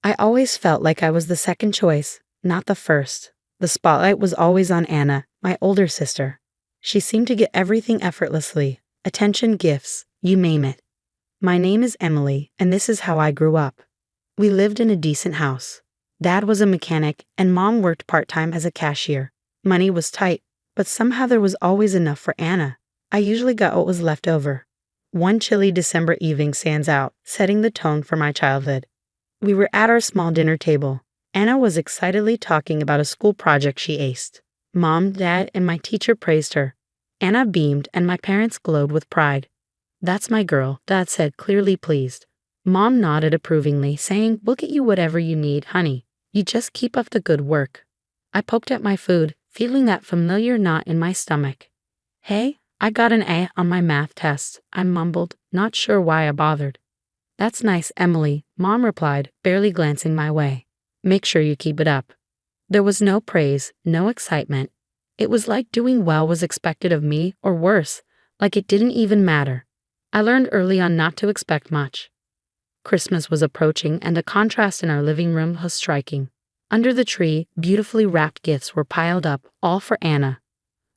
I always felt like I was the second choice, not the first. The spotlight was always on Anna, my older sister. She seemed to get everything effortlessly. Attention, gifts, you name it. My name is Emily, and this is how I grew up. We lived in a decent house. Dad was a mechanic, and Mom worked part-time as a cashier. Money was tight, but somehow there was always enough for Anna. I usually got what was left over. One chilly December evening stands out, setting the tone for my childhood. We were at our small dinner table. Anna was excitedly talking about a school project she aced. Mom, Dad, and my teacher praised her. Anna beamed, and my parents glowed with pride. "That's my girl," Dad said, clearly pleased. Mom nodded approvingly, saying, "We'll get you whatever you need, honey. You just keep up the good work." I poked at my food, feeling that familiar knot in my stomach. "Hey, I got an A on my math test," I mumbled, not sure why I bothered. "That's nice, Emily," Mom replied, barely glancing my way. "Make sure you keep it up." There was no praise, no excitement. It was like doing well was expected of me, or worse, like it didn't even matter. I learned early on not to expect much. Christmas was approaching, and the contrast in our living room was striking. Under the tree, beautifully wrapped gifts were piled up, all for Anna.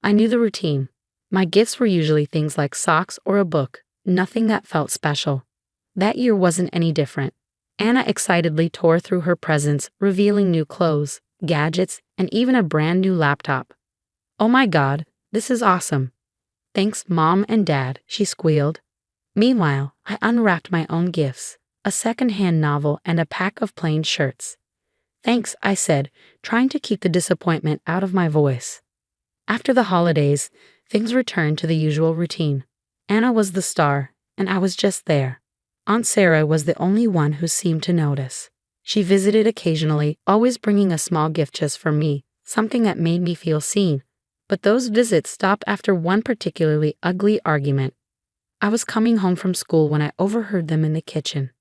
I knew the routine. My gifts were usually things like socks or a book, nothing that felt special. That year wasn't any different. Anna excitedly tore through her presents, revealing new clothes, gadgets, and even a brand new laptop. "Oh my God, this is awesome." "Thanks, Mom and Dad," she squealed. Meanwhile, I unwrapped my own gifts, a second-hand novel and a pack of plain shirts. "Thanks," I said, trying to keep the disappointment out of my voice. After the holidays, things returned to the usual routine. Anna was the star, and I was just there. Aunt Sarah was the only one who seemed to notice. She visited occasionally, always bringing a small gift just for me, something that made me feel seen. But those visits stopped after one particularly ugly argument. I was coming home from school when I overheard them in the kitchen.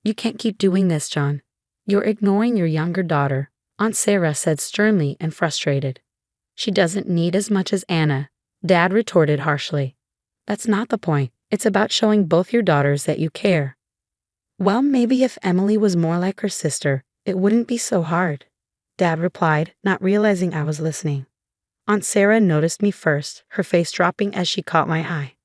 "You can't keep doing this, John. You're ignoring your younger daughter," Aunt Sarah said sternly and frustrated. "She doesn't need as much as Anna," Dad retorted harshly. "That's not the point. It's about showing both your daughters that you care." "Well, maybe if Emily was more like her sister, it wouldn't be so hard," Dad replied, not realizing I was listening. Aunt Sarah noticed me first, her face dropping as she caught my eye.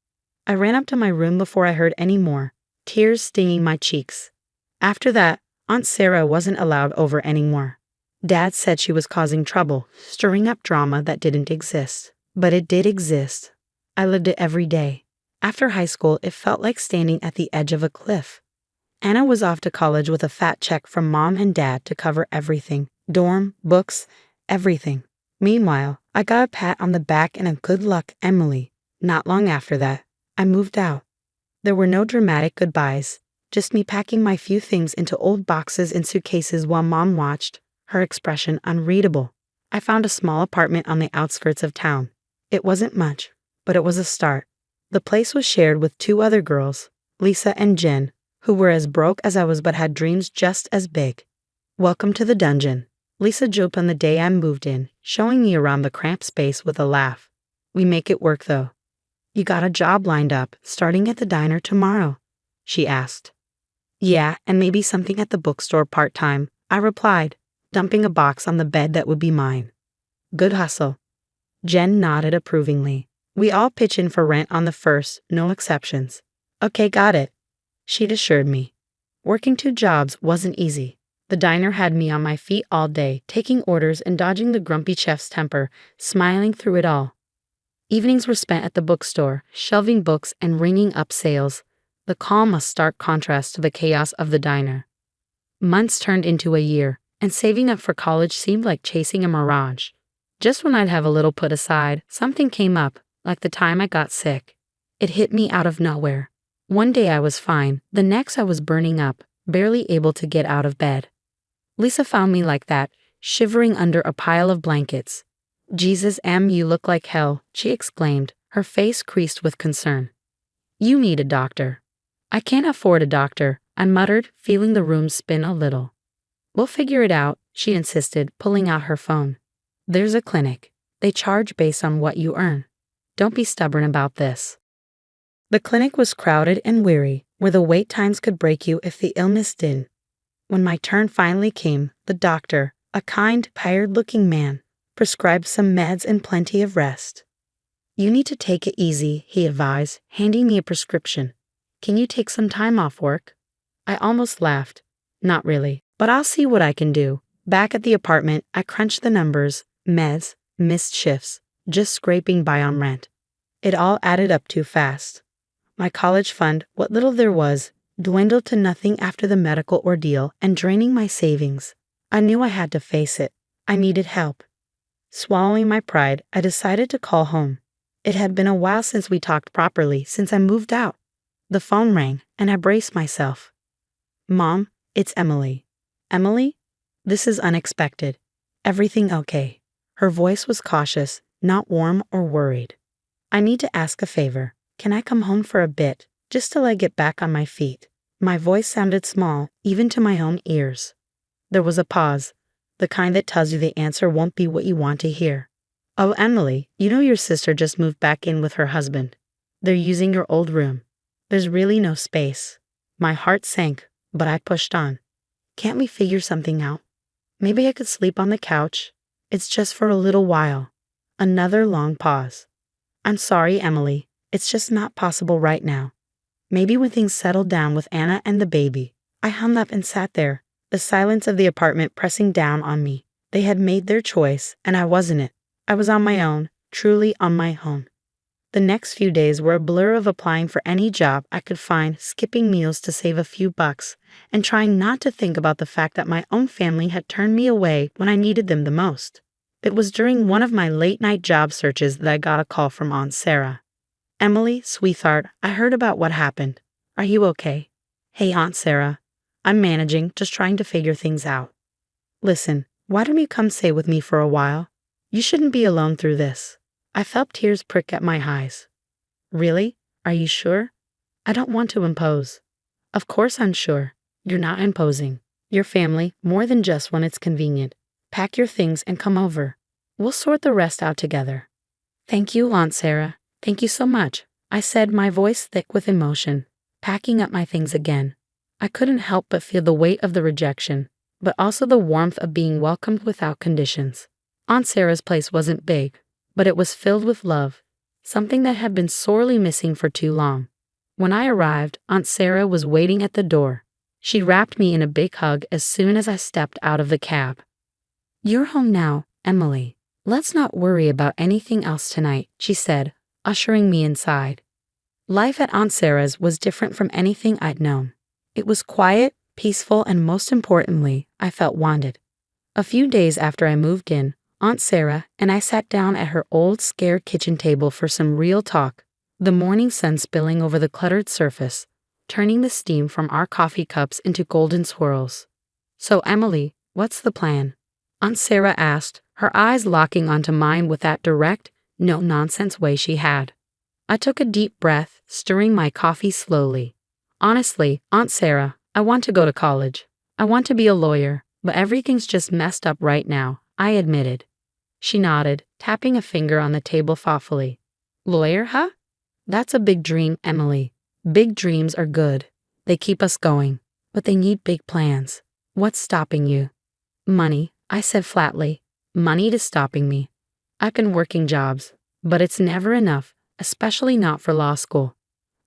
I ran up to my room before I heard any more, tears stinging my cheeks. After that, Aunt Sarah wasn't allowed over anymore. Dad said she was causing trouble, stirring up drama that didn't exist. But it did exist. I lived it every day. After high school, it felt like standing at the edge of a cliff. Anna was off to college with a fat check from Mom and Dad to cover everything, dorm, books, everything. Meanwhile, I got a pat on the back and a "good luck, Emily." Not long after that, I moved out. There were no dramatic goodbyes, just me packing my few things into old boxes and suitcases while Mom watched, her expression unreadable. I found a small apartment on the outskirts of town. It wasn't much, but it was a start. The place was shared with two other girls, Lisa and Jen, who were as broke as I was but had dreams just as big. "Welcome to the dungeon," Lisa joked on the day I moved in, showing me around the cramped space with a laugh. "We make it work, though." "You got a job lined up, starting at the diner tomorrow?" she asked. "Yeah, and maybe something at the bookstore part-time," I replied, dumping a box on the bed that would be mine. "Good hustle." Jen nodded approvingly. "We all pitch in for rent on the first, no exceptions." "Okay, got it," she'd assured me. Working two jobs wasn't easy. The diner had me on my feet all day, taking orders and dodging the grumpy chef's temper, smiling through it all. Evenings were spent at the bookstore, shelving books and ringing up sales, the calm a stark contrast to the chaos of the diner. Months turned into a year, and saving up for college seemed like chasing a mirage. Just when I'd have a little put aside, something came up, like the time I got sick. It hit me out of nowhere. One day I was fine, the next I was burning up, barely able to get out of bed. Lisa found me like that, shivering under a pile of blankets. "Jesus, Em, you look like hell," she exclaimed, her face creased with concern. "You need a doctor." "I can't afford a doctor," I muttered, feeling the room spin a little. "We'll figure it out," she insisted, pulling out her phone. "There's a clinic. They charge based on what you earn. Don't be stubborn about this." The clinic was crowded and weary, where the wait times could break you if the illness didn't. When my turn finally came, the doctor, a kind, tired-looking man, prescribed some meds and plenty of rest. "You need to take it easy," he advised, handing me a prescription. "Can you take some time off work?" I almost laughed. Not really, but I'll see what I can do. Back at the apartment, I crunched the numbers, meds, missed shifts, just scraping by on rent. It all added up too fast. My college fund, what little there was, dwindled to nothing after the medical ordeal and draining my savings. I knew I had to face it. I needed help. Swallowing my pride, I decided to call home. It had been a while since we talked properly, since I moved out. The phone rang, and I braced myself. "Mom, it's Emily." "Emily? This is unexpected. Everything okay?" Her voice was cautious, not warm or worried. "I need to ask a favor. Can I come home for a bit, just till I get back on my feet?" My voice sounded small, even to my own ears. There was a pause, the kind that tells you the answer won't be what you want to hear. "Oh, Emily, you know your sister just moved back in with her husband. They're using your old room. There's really no space." My heart sank, but I pushed on. "Can't we figure something out? Maybe I could sleep on the couch. It's just for a little while." Another long pause. "I'm sorry, Emily. It's just not possible right now. Maybe when things settle down with Anna and the baby." I hung up and sat there, the silence of the apartment pressing down on me. They had made their choice, and I wasn't it. I was on my own, truly on my own. The next few days were a blur of applying for any job I could find, skipping meals to save a few bucks, and trying not to think about the fact that my own family had turned me away when I needed them the most. It was during one of my late-night job searches that I got a call from Aunt Sarah. "Emily, sweetheart, I heard about what happened. Are you okay?" "Hey, Aunt Sarah. I'm managing, just trying to figure things out." "Listen, why don't you come stay with me for a while? You shouldn't be alone through this." I felt tears prick at my eyes. "Really? Are you sure?" "I don't want to impose." "Of course I'm sure. You're not imposing. Your family, more than just when it's convenient. Pack your things and come over. We'll sort the rest out together." "Thank you, Aunt Sarah. Thank you so much," I said, my voice thick with emotion, packing up my things again. I couldn't help but feel the weight of the rejection, but also the warmth of being welcomed without conditions. Aunt Sarah's place wasn't big, but it was filled with love, something that had been sorely missing for too long. When I arrived, Aunt Sarah was waiting at the door. She wrapped me in a big hug as soon as I stepped out of the cab. "You're home now, Emily. Let's not worry about anything else tonight," she said, ushering me inside. Life at Aunt Sarah's was different from anything I'd known. It was quiet, peaceful, and most importantly, I felt wanted. A few days after I moved in, Aunt Sarah and I sat down at her old, scared kitchen table for some real talk, the morning sun spilling over the cluttered surface, turning the steam from our coffee cups into golden swirls. "So, Emily, what's the plan?" Aunt Sarah asked, her eyes locking onto mine with that direct, no-nonsense way she had. I took a deep breath, stirring my coffee slowly. "Honestly, Aunt Sarah, I want to go to college. I want to be a lawyer, but everything's just messed up right now," I admitted. She nodded, tapping a finger on the table thoughtfully. "Lawyer, huh? That's a big dream, Emily. Big dreams are good. They keep us going, but they need big plans. What's stopping you?" "Money," I said flatly. "Money is stopping me. I've been working jobs, but it's never enough, especially not for law school."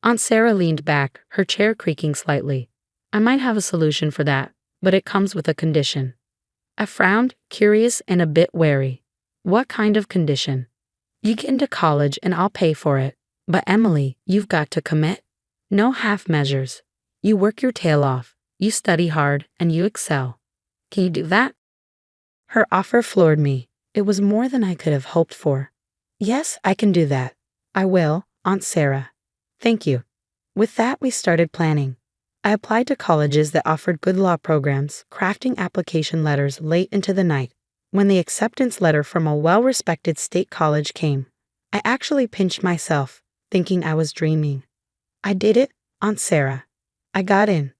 Aunt Sarah leaned back, her chair creaking slightly. "I might have a solution for that, but it comes with a condition." I frowned, curious and a bit wary. "What kind of condition?" "You get into college and I'll pay for it. But Emily, you've got to commit. No half measures. You work your tail off, you study hard, and you excel. Can you do that?" Her offer floored me. It was more than I could have hoped for. "Yes, I can do that. I will, Aunt Sarah. Thank you." With that, we started planning. I applied to colleges that offered good law programs, crafting application letters late into the night. When the acceptance letter from a well-respected state college came, I actually pinched myself, thinking I was dreaming. I did it, Aunt Sarah. I got in.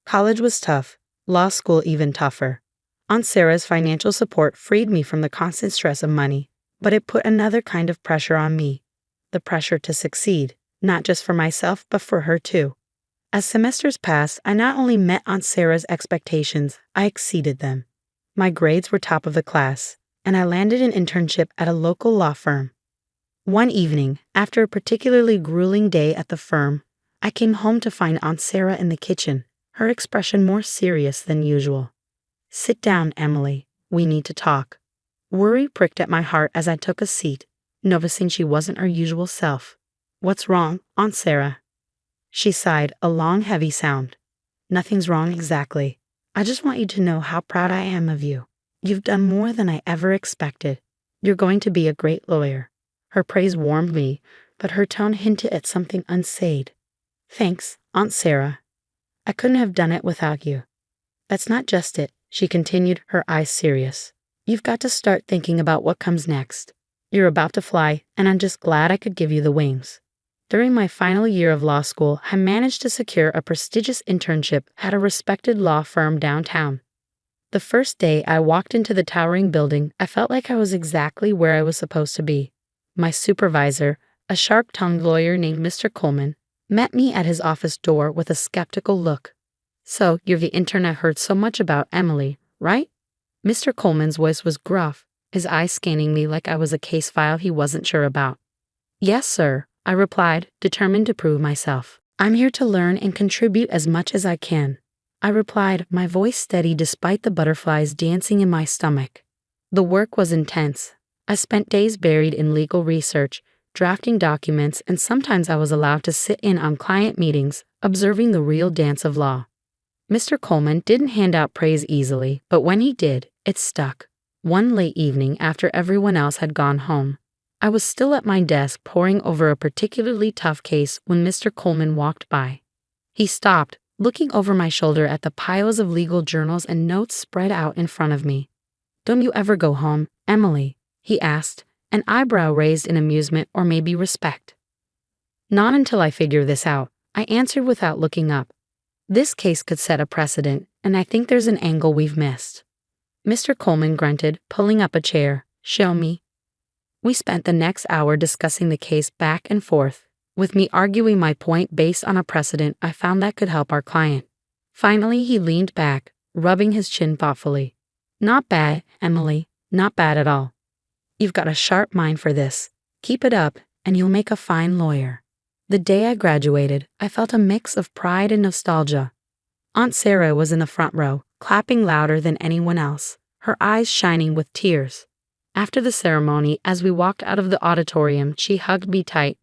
College was tough, law school even tougher. Aunt Sarah's financial support freed me from the constant stress of money, but it put another kind of pressure on me. The pressure to succeed, not just for myself, but for her too. As semesters passed, I not only met Aunt Sarah's expectations, I exceeded them. My grades were top of the class, and I landed an internship at a local law firm. One evening, after a particularly grueling day at the firm, I came home to find Aunt Sarah in the kitchen, her expression more serious than usual. "Sit down, Emily. We need to talk." Worry pricked at my heart as I took a seat, noticing she wasn't her usual self. "What's wrong, Aunt Sarah?" She sighed, a long, heavy sound. "Nothing's wrong exactly. I just want you to know how proud I am of you. You've done more than I ever expected. You're going to be a great lawyer." Her praise warmed me, but her tone hinted at something unsaid. "Thanks, Aunt Sarah. I couldn't have done it without you." "That's not just it," she continued, her eyes serious. "You've got to start thinking about what comes next. You're about to fly, and I'm just glad I could give you the wings." During my final year of law school, I managed to secure a prestigious internship at a respected law firm downtown. The first day I walked into the towering building, I felt like I was exactly where I was supposed to be. My supervisor, a sharp-tongued lawyer named Mr. Coleman, met me at his office door with a skeptical look. "So, you're the intern I heard so much about, Emily, right?" Mr. Coleman's voice was gruff, his eyes scanning me like I was a case file he wasn't sure about. "Yes, sir," I replied, determined to prove myself. "I'm here to learn and contribute as much as I can," I replied, my voice steady despite the butterflies dancing in my stomach. The work was intense. I spent days buried in legal research, drafting documents, and sometimes I was allowed to sit in on client meetings, observing the real dance of law. Mr. Coleman didn't hand out praise easily, but when he did, it stuck. One late evening after everyone else had gone home, I was still at my desk poring over a particularly tough case when Mr. Coleman walked by. He stopped, looking over my shoulder at the piles of legal journals and notes spread out in front of me. "Don't you ever go home, Emily?" he asked, an eyebrow raised in amusement or maybe respect. "Not until I figure this out," I answered without looking up. "This case could set a precedent, and I think there's an angle we've missed." Mr. Coleman grunted, pulling up a chair. "Show me." We spent the next hour discussing the case back and forth, with me arguing my point based on a precedent I found that could help our client. Finally, he leaned back, rubbing his chin thoughtfully. "Not bad, Emily, not bad at all. You've got a sharp mind for this. Keep it up, and you'll make a fine lawyer." The day I graduated, I felt a mix of pride and nostalgia. Aunt Sarah was in the front row, clapping louder than anyone else, her eyes shining with tears. After the ceremony, as we walked out of the auditorium, she hugged me tight.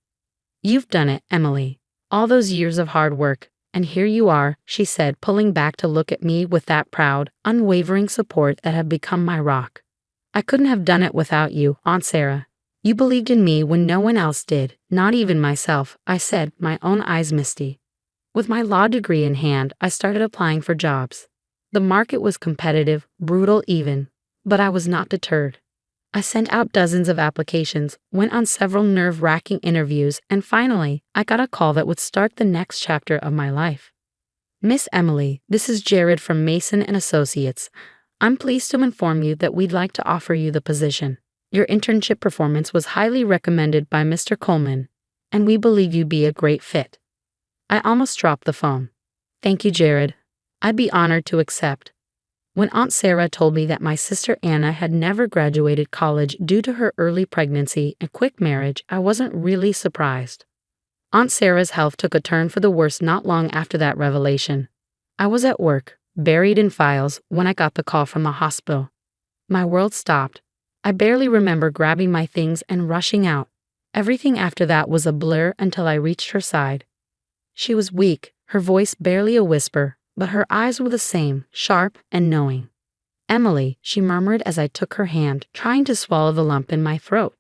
"You've done it, Emily. All those years of hard work, and here you are," she said, pulling back to look at me with that proud, unwavering support that had become my rock. "I couldn't have done it without you, Aunt Sarah. You believed in me when no one else did, not even myself," I said, my own eyes misty. With my law degree in hand, I started applying for jobs. The market was competitive, brutal even, but I was not deterred. I sent out dozens of applications, went on several nerve-wracking interviews, and finally, I got a call that would start the next chapter of my life. "Miss Emily, this is Jared from Mason & Associates. I'm pleased to inform you that we'd like to offer you the position. Your internship performance was highly recommended by Mr. Coleman, and we believe you'd be a great fit." I almost dropped the phone. "Thank you, Jared. I'd be honored to accept." When Aunt Sarah told me that my sister Anna had never graduated college due to her early pregnancy and quick marriage, I wasn't really surprised. Aunt Sarah's health took a turn for the worse not long after that revelation. I was at work, buried in files, when I got the call from the hospital. My world stopped. I barely remember grabbing my things and rushing out. Everything after that was a blur until I reached her side. She was weak, her voice barely a whisper, but her eyes were the same, sharp and knowing. "Emily," she murmured as I took her hand, trying to swallow the lump in my throat.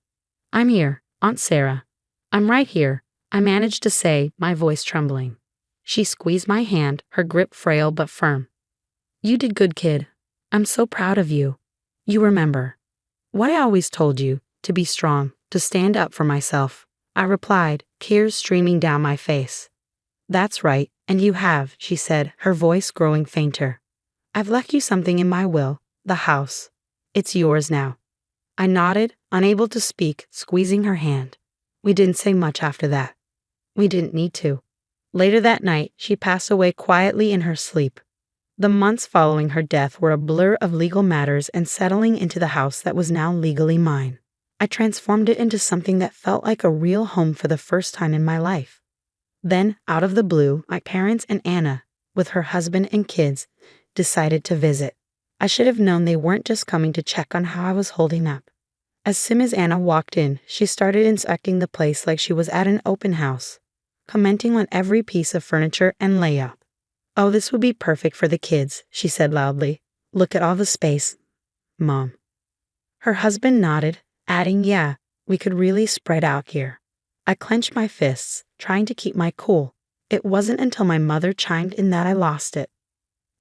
"I'm here, Aunt Sarah. I'm right here," I managed to say, my voice trembling. She squeezed my hand, her grip frail but firm. "You did good, kid. I'm so proud of you. You remember what I always told you, to be strong, to stand up for myself," I replied, tears streaming down my face. "That's right, and you have," she said, her voice growing fainter. "I've left you something in my will, the house. It's yours now." I nodded, unable to speak, squeezing her hand. We didn't say much after that. We didn't need to. Later that night, she passed away quietly in her sleep. The months following her death were a blur of legal matters and settling into the house that was now legally mine. I transformed it into something that felt like a real home for the first time in my life. Then, out of the blue, my parents and Anna, with her husband and kids, decided to visit. I should have known they weren't just coming to check on how I was holding up. As soon as Anna walked in, she started inspecting the place like she was at an open house, commenting on every piece of furniture and layout. "Oh, this would be perfect for the kids," she said loudly. "Look at all the space, Mom." Her husband nodded, adding, "Yeah, we could really spread out here." I clenched my fists, trying to keep my cool. It wasn't until my mother chimed in that I lost it.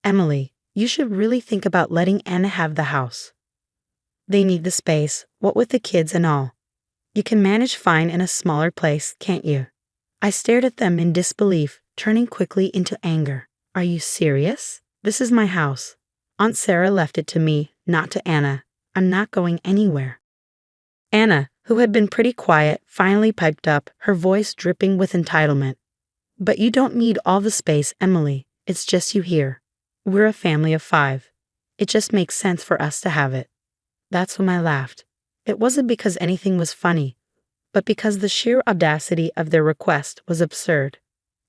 "Emily, you should really think about letting Anna have the house. They need the space, what with the kids and all. You can manage fine in a smaller place, can't you?" I stared at them in disbelief, turning quickly into anger. "Are you serious? This is my house. Aunt Sarah left it to me, not to Anna. I'm not going anywhere." Anna, who had been pretty quiet, finally piped up, her voice dripping with entitlement. "But you don't need all the space, Emily. It's just you here. We're a family of 5. It just makes sense for us to have it." That's when I laughed. It wasn't because anything was funny, but because the sheer audacity of their request was absurd.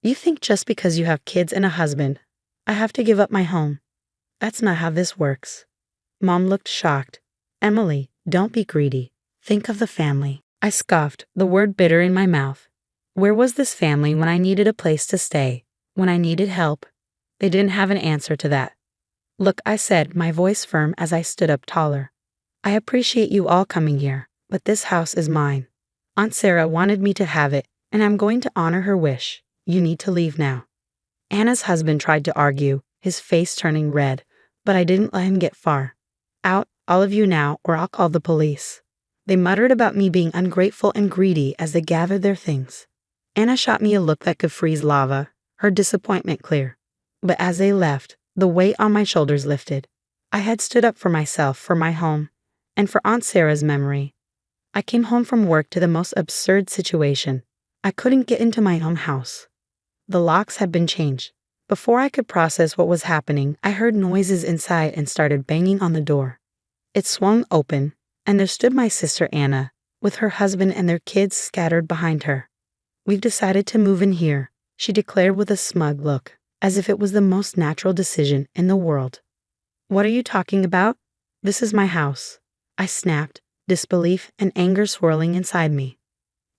"You think just because you have kids and a husband, I have to give up my home? That's not how this works." Mom looked shocked. "Emily, don't be greedy. Think of the family." I scoffed, the word bitter in my mouth. Where was this family when I needed a place to stay, when I needed help? They didn't have an answer to that. "Look," I said, my voice firm as I stood up taller. "I appreciate you all coming here, but this house is mine. Aunt Sarah wanted me to have it, and I'm going to honor her wish. You need to leave now." Anna's husband tried to argue, his face turning red, but I didn't let him get far. "Out, all of you now, or I'll call the police." They muttered about me being ungrateful and greedy as they gathered their things. Anna shot me a look that could freeze lava, her disappointment clear. But as they left, the weight on my shoulders lifted. I had stood up for myself, for my home, and for Aunt Sarah's memory. I came home from work to the most absurd situation. I couldn't get into my own house. The locks had been changed. Before I could process what was happening, I heard noises inside and started banging on the door. It swung open, and there stood my sister Anna, with her husband and their kids scattered behind her. "We've decided to move in here," she declared with a smug look, as if it was the most natural decision in the world. "What are you talking about? This is my house," I snapped, disbelief and anger swirling inside me.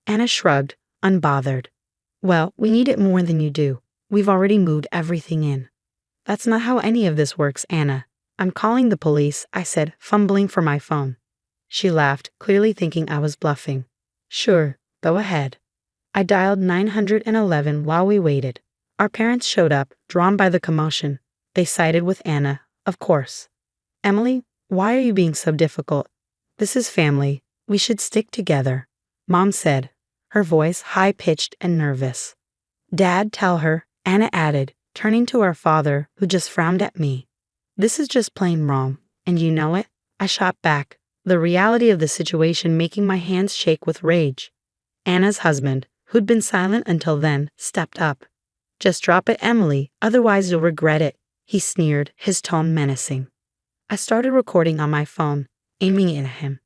Anna shrugged, unbothered. "Well, we need it more than you do. We've already moved everything in." "That's not how any of this works, Anna. I'm calling the police," I said, fumbling for my phone. She laughed, clearly thinking I was bluffing. "Sure, go ahead." I dialed 911 while we waited. Our parents showed up, drawn by the commotion. They sided with Anna, of course. "Emily, why are you being so difficult? This is family. We should stick together," Mom said, her voice high-pitched and nervous. "Dad, tell her," Anna added, turning to our father, who just frowned at me. "This is just plain wrong, and you know it," I shot back, the reality of the situation making my hands shake with rage. Anna's husband, who'd been silent until then, stepped up. "Just drop it, Emily, otherwise you'll regret it," he sneered, his tone menacing. I started recording on my phone, aiming it at him.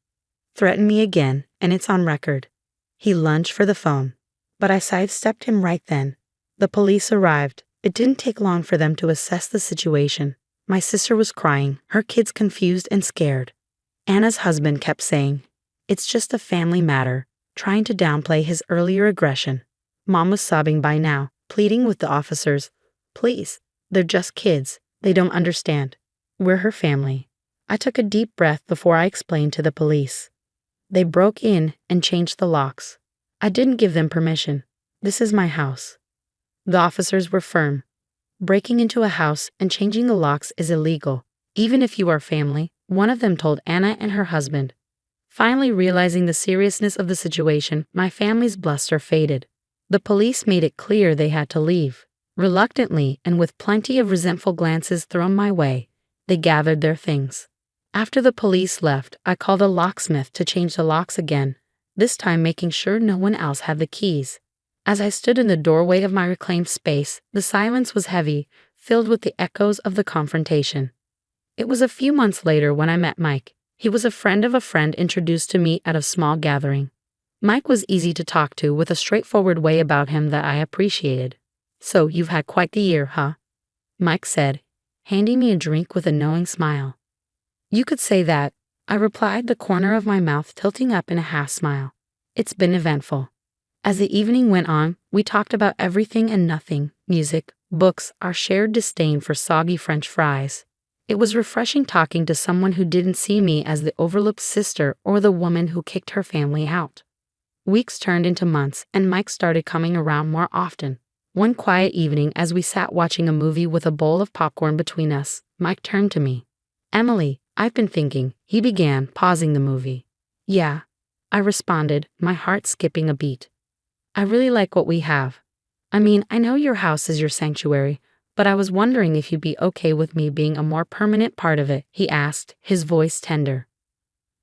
"Threaten me again, and it's on record." He lunged for the phone, but I sidestepped him right then. The police arrived. It didn't take long for them to assess the situation. My sister was crying, her kids confused and scared. Anna's husband kept saying, "It's just a family matter," trying to downplay his earlier aggression. Mom was sobbing by now, pleading with the officers. "Please, they're just kids. They don't understand. We're her family." I took a deep breath before I explained to the police. They broke in and changed the locks. I didn't give them permission. This is my house. The officers were firm. Breaking into a house and changing the locks is illegal, even if you are family, one of them told Anna and her husband. Finally realizing the seriousness of the situation, my family's bluster faded. The police made it clear they had to leave. Reluctantly, and with plenty of resentful glances thrown my way, they gathered their things. After the police left, I called a locksmith to change the locks again, this time making sure no one else had the keys. As I stood in the doorway of my reclaimed space, the silence was heavy, filled with the echoes of the confrontation. It was a few months later when I met Mike. He was a friend of a friend introduced to me at a small gathering. Mike was easy to talk to with a straightforward way about him that I appreciated. "So you've had quite the year, huh?" Mike said, handing me a drink with a knowing smile. "You could say that," I replied, the corner of my mouth tilting up in a half smile. "It's been eventful." As the evening went on, we talked about everything and nothing: music, books, our shared disdain for soggy French fries. It was refreshing talking to someone who didn't see me as the overlooked sister or the woman who kicked her family out. Weeks turned into months, and Mike started coming around more often. One quiet evening, as we sat watching a movie with a bowl of popcorn between us, Mike turned to me. "Emily, I've been thinking," he began, pausing the movie. "Yeah," I responded, my heart skipping a beat. "I really like what we have. I mean, I know your house is your sanctuary, but I was wondering if you'd be okay with me being a more permanent part of it," he asked, his voice tender.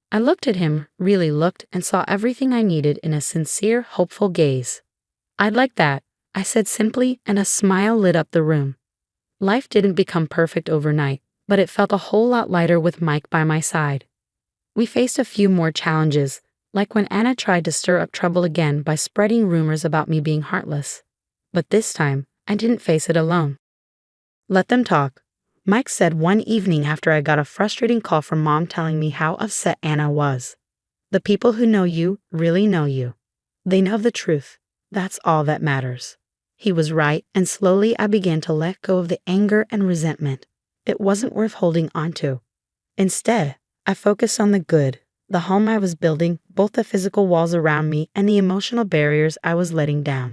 I looked at him, really looked, and saw everything I needed in a sincere, hopeful gaze. "I'd like that," I said simply, and a smile lit up the room. Life didn't become perfect overnight, but it felt a whole lot lighter with Mike by my side. We faced a few more challenges, like when Anna tried to stir up trouble again by spreading rumors about me being heartless. But this time, I didn't face it alone. "Let them talk," Mike said one evening after I got a frustrating call from Mom telling me how upset Anna was. "The people who know you really know you. They know the truth. That's all that matters." He was right, and slowly I began to let go of the anger and resentment. It wasn't worth holding on to. Instead, I focused on the good, the home I was building, both the physical walls around me and the emotional barriers I was letting down.